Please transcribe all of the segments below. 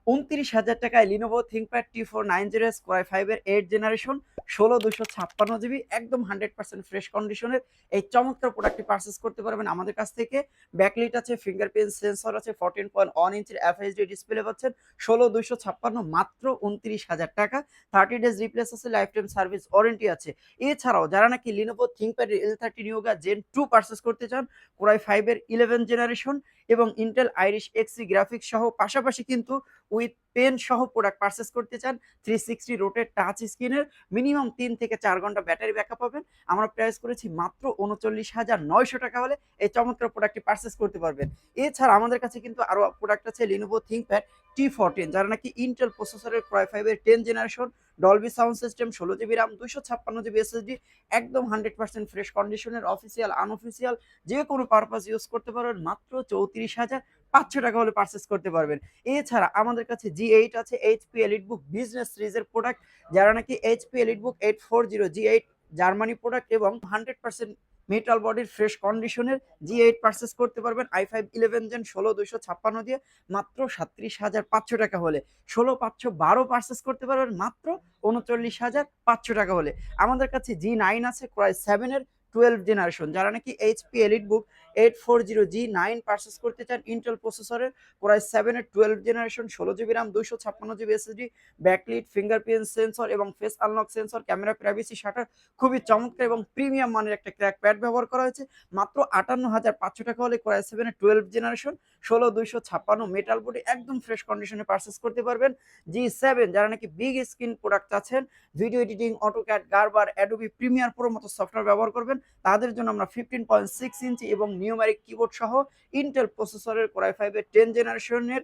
29,000 টাকায় Lenovo ThinkPad T490S Core i5 এর 8 generation 16,256 GB একদম 100% ফ্রেশ কন্ডিশনের এই চমৎকার প্রোডাক্টটি পারচেস করতে পারবেন আমাদের কাছ থেকে। ব্যাকলিট আছে, ফিঙ্গারপ্রিন্ট সেন্সর আছে, 14.1 ইঞ্চির FHD ডিসপ্লে পাচ্ছেন 16,256 মাত্র 29,000 টাকা। 30 ডেজ রিপ্লেস আছে, লাইফ টাইম সার্ভিস ওয়ারেন্টি আছে। এছাড়াও যারা নাকি লিনোভো থিংকপ্যাড L30 নিয়োগা জেন 2 পারচেস করতে চান, Core i5 এর 11 জেনারেশন এবং ইন্টেল আইরিশ এক্সি গ্রাফিক্স সহ পাশাপাশি কিন্তু উইথ পেন সহ প্রোডাক্ট পারচেস করতে চান 360 রোটেট টাচ স্ক্রিনের মিনিমাম 3 থেকে 4 ঘন্টা ব্যাটারি ব্যাকআপ পাবেন। আমরা প্রাইস করেছি মাত্র 39,900 টাকা হলে এই চমৎকার প্রোডাক্টটি পারচেস করতে পারবেন। এছাড়া আমাদের কাছে কিন্তু আরো প্রোডাক্ট আছে লিনোভো থিংকপ্যাড T14 যারা নাকি ইন্টেল প্রসেসরের Core i5 এর 10 generation Dolby sound system 16 GB RAM 256 GB SSD একদম 100% ফ্রেশ কন্ডিশনের অফিসিয়াল আনঅফিসিয়াল যে কোনো পারপাস ইউজ করতে পারবেন মাত্র 34,500 টাকা হলে পারচেস করতে পারবেন। এছাড়া আমাদের কাছে G8 আছে, এইচপি এলিটবুক বিজনেস সিরিজের প্রোডাক্ট যারা নাকি HP EliteBook 840 G8 Germany product এবং 100% মেটাল বডির ফ্রেশ কন্ডিশনের G8 পারচেস করতে পারবেন i5 11 জেন 16,256 দিয়ে মাত্র 37,500 টাকা হলে। 16,512 পারচেস করতে পারবেন মাত্র 39,500 টাকা হলে। আমাদের কাছে G9 আছে Core i7 এর 12 জেনারেশন যারা নাকি এইচপি এলিটবুক 840 G9 পারচেস করতে চান ইন্টেল প্রসেসরের Core i7 এর 12 generation 16 GB RAM 256 GB SSD backlit fingerprint sensor এবং face unlock sensor camera privacy shutter খুবই চমৎকার এবং প্রিমিয়াম মানের একটা ক্র্যাক প্যাড ব্যবহার করা হয়েছে মাত্র 58,500 টাকা হলে Core i7 এর 12 জেনারেশন 16,256 মেটাল বডি একদম ফ্রেশ কন্ডিশনে পারচেস করতে পারবেন। G7 যারা নাকি বিগ স্ক্রিন প্রোডাক্ট আছেন video editing AutoCAD Gerber Adobe Premiere Pro মতো সফটওয়্যার ব্যবহার করবেন তাদের জন্য আমরা 15.6 ইঞ্চি এবং নিউমেরিক কিবোর্ড সহ ইন্টেল প্রসেসরের Core i5 এর 10 জেনারেশনের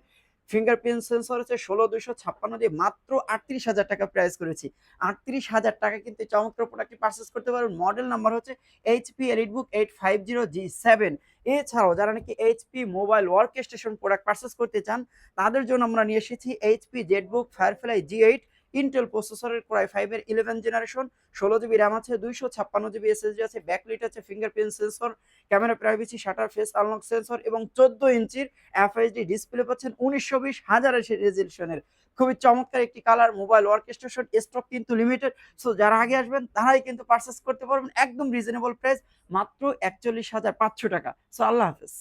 ফিঙ্গারপ্রিন্ট সেন্সর হচ্ছে 16,256 দিয়ে মাত্র 38,000 টাকা প্রাইস করেছি। 38,000 টাকা কিন্তু চমৎকার প্রোডাক্টটি পারচেস করতে পারবেন। মডেল নাম্বার হচ্ছে এইচপি এলিটবুক 850 G7। এছাড়াও যারা নাকি HP mobile work station product purchase করতে চান তাদের জন্য আমরা নিয়ে এসেছি HP Jetbook firefly G8 Intel প্রসেসরের Core i5 এর 11 জেনারেশন 16 জিবি RAM আছে, 256 জিবি এসএসডি আছে, ব্যাকলিট আছে, fingerprint sensor, camera privacy shutter, face unlock sensor এবং 14 ইঞ্চির এফএইচডি ডিসপ্লে পাচ্ছেন 1920 1080 রেজোলিউশনের। খুবই চমৎকার একটি colour. Mobile work station stock কিন্তু লিমিটেড। সো যারা আগে আসবেন তারাই কিন্তু পারচেস করতে পারবেন একদম রিজনেবল প্রাইস মাত্র 41,500 টাকা। সো আল্লাহ হাফেজ।